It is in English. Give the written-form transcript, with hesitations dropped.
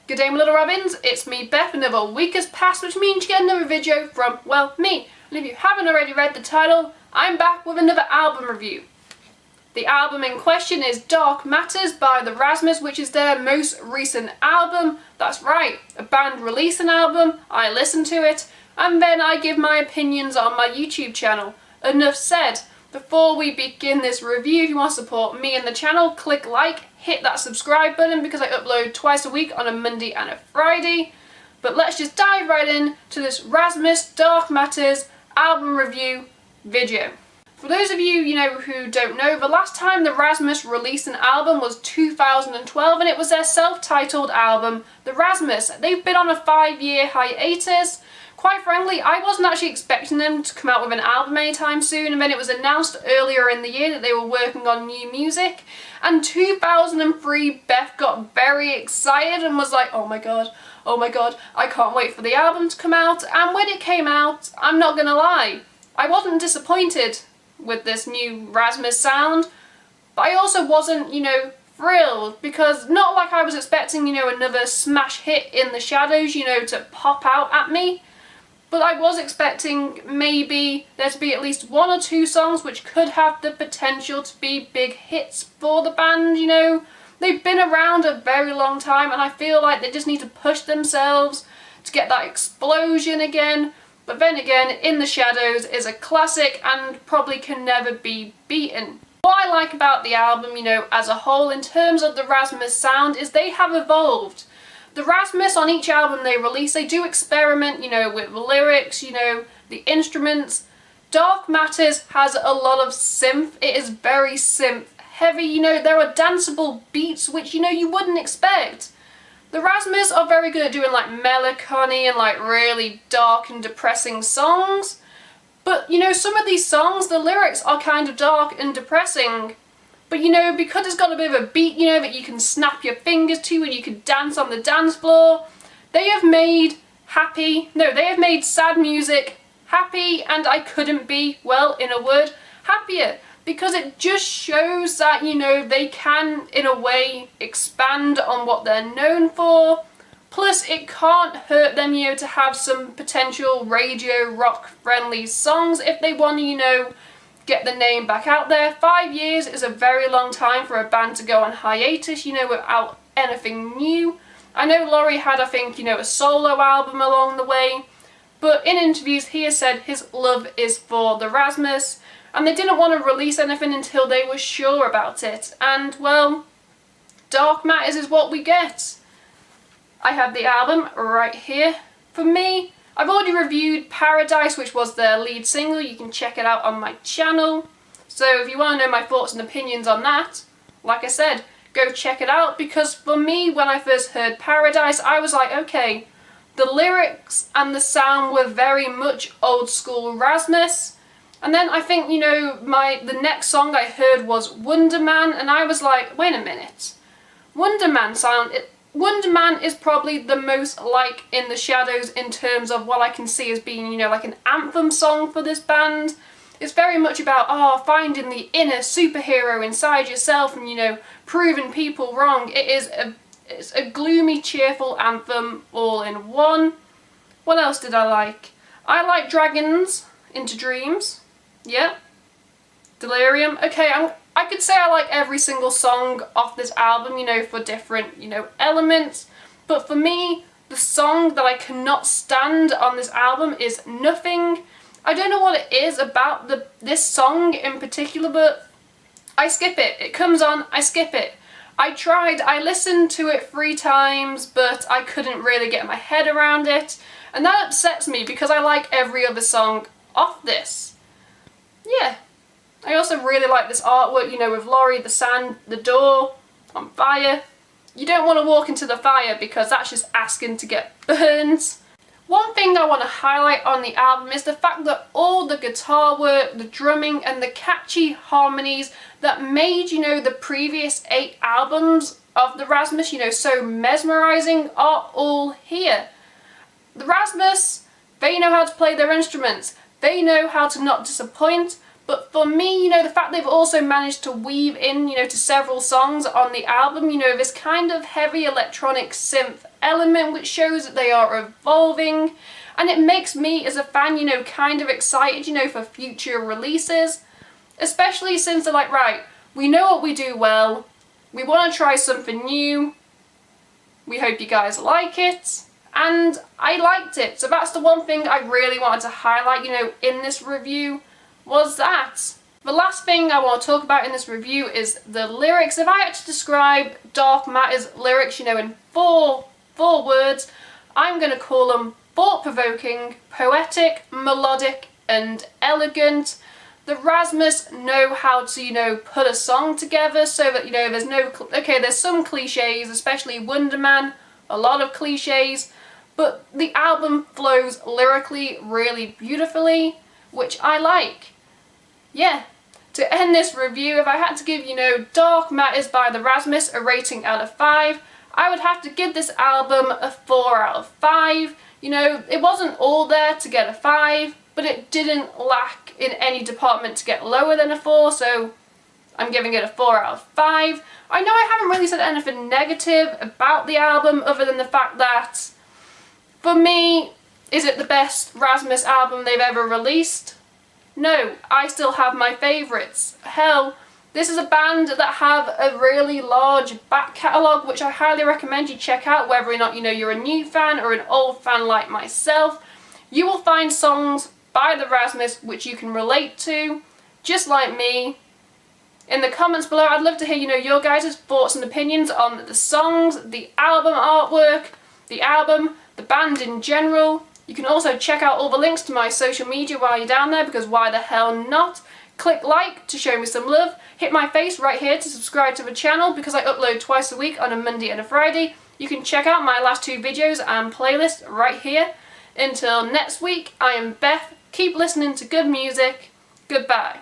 Good day, my little robins, it's me Beth. Another week has passed, which means you get another video from, well, me. And if you haven't already read the title, I'm back with another album review. The album in question is Dark Matters by the Rasmus, which is their most recent album. That's right, a band release an album, I listen to it, and then I give my opinions on my YouTube channel. Enough said. Before we begin this review, if you want to support me and the channel, click like, hit that subscribe button because I upload twice a week on a Monday and a Friday. But let's just dive right in to this Rasmus Dark Matters album review video. For those of you, who don't know, the last time the Rasmus released an album was 2012 and it was their self-titled album, The Rasmus. They've been on a 5-year hiatus. Quite frankly, I wasn't actually expecting them to come out with an album anytime soon, and then it was announced earlier in the year that they were working on new music. And 2003, Beth got very excited and was like, oh my god, I can't wait for the album to come out. And when it came out, I'm not gonna lie, I wasn't disappointed with this new Rasmus sound, but I also wasn't, thrilled, because not like I was expecting, another smash hit in the shadows, to pop out at me. But I was expecting maybe there to be at least 1 or 2 songs which could have the potential to be big hits for the band, They've been around a very long time and I feel like they just need to push themselves to get that explosion again. But then again, In the Shadows is a classic and probably can never be beaten. What I like about the album, as a whole in terms of the Rasmus sound is they have evolved. The Rasmus, on each album they release, they do experiment, with the lyrics, the instruments. Dark Matters has a lot of synth. It is very synth heavy, there are danceable beats which, you wouldn't expect. The Rasmus are very good at doing like melancholy and like really dark and depressing songs. But, some of these songs, the lyrics are kind of dark and depressing. But because it's got a bit of a beat, that you can snap your fingers to and you can dance on the dance floor, they have made sad music happy, and I couldn't be, well, in a word, happier. Because it just shows that, they can, in a way, expand on what they're known for. Plus, it can't hurt them, to have some potential radio rock friendly songs if they want to, get the name back out there. 5 years is a very long time for a band to go on hiatus, without anything new. I know Laurie had, I think, a solo album along the way, but in interviews he has said his love is for the Rasmus, and they didn't want to release anything until they were sure about it. And, well, Dark Matters is what we get. I have the album right here. For me, I've already reviewed Paradise, which was their lead single. You can check it out on my channel. So if you want to know my thoughts and opinions on that, like I said, go check it out. Because for me, when I first heard Paradise, I was like, okay, the lyrics and the sound were very much old school Rasmus. And then I think, the next song I heard was Wonder Man, and I was like, wait a minute. Wonder Man is probably the most like In the Shadows in terms of what I can see as being, like an anthem song for this band. It's very much about, finding the inner superhero inside yourself and, proving people wrong. It's a gloomy, cheerful anthem all in one. What else did I like? I like Dragons Into Dreams. Yeah. Delirium. Okay, I could say I like every single song off this album, for different, elements. But for me, the song that I cannot stand on this album is Nothing. I don't know what it is about this song in particular, but I skip it. It comes on, I skip it. I listened to it 3 times, but I couldn't really get my head around it. And that upsets me because I like every other song off this. Yeah. I also really like this artwork, with Laurie, the sand, the door on fire. You don't want to walk into the fire because that's just asking to get burned. One thing I want to highlight on the album is the fact that all the guitar work, the drumming and the catchy harmonies that made, the previous 8 albums of the Rasmus, so mesmerizing are all here. The Rasmus, they know how to play their instruments. They know how to not disappoint. But for me, you know, the fact they've also managed to weave in, you know, to several songs on the album, you know, this kind of heavy electronic synth element, which shows that they are evolving. And it makes me as a fan, you know, kind of excited, you know, for future releases. Especially since they're like, right, we know what we do well, we want to try something new, we hope you guys like it, and I liked it. So that's the one thing I really wanted to highlight, you know, in this review, was that. The last thing I want to talk about in this review is the lyrics. If I had to describe Dark Matter's lyrics, you know, in four words, I'm going to call them thought-provoking, poetic, melodic, and elegant. The Rasmus know how to, you know, put a song together so that, you know, there's some cliches, especially Wonder Man, a lot of cliches, but the album flows lyrically really beautifully, which I like. Yeah, to end this review, if I had to give, you know, Dark Matters by the Rasmus a rating out of 5, I would have to give this album a 4 out of 5. You know, it wasn't all there to get a 5, but it didn't lack in any department to get lower than a 4, so I'm giving it a 4 out of 5. I know I haven't really said anything negative about the album other than the fact that, for me, is it the best Rasmus album they've ever released? No, I still have my favourites. Hell, this is a band that have a really large back catalogue, which I highly recommend you check out, whether or not, you know, you're a new fan or an old fan like myself. You will find songs by the Rasmus which you can relate to, just like me. In the comments below, I'd love to hear, you know, your guys' thoughts and opinions on the songs, the album artwork, the album, the band in general. You can also check out all the links to my social media while you're down there, because why the hell not? Click like to show me some love. Hit my face right here to subscribe to the channel, because I upload twice a week on a Monday and a Friday. You can check out my last 2 videos and playlist right here. Until next week, I am Beth. Keep listening to good music. Goodbye.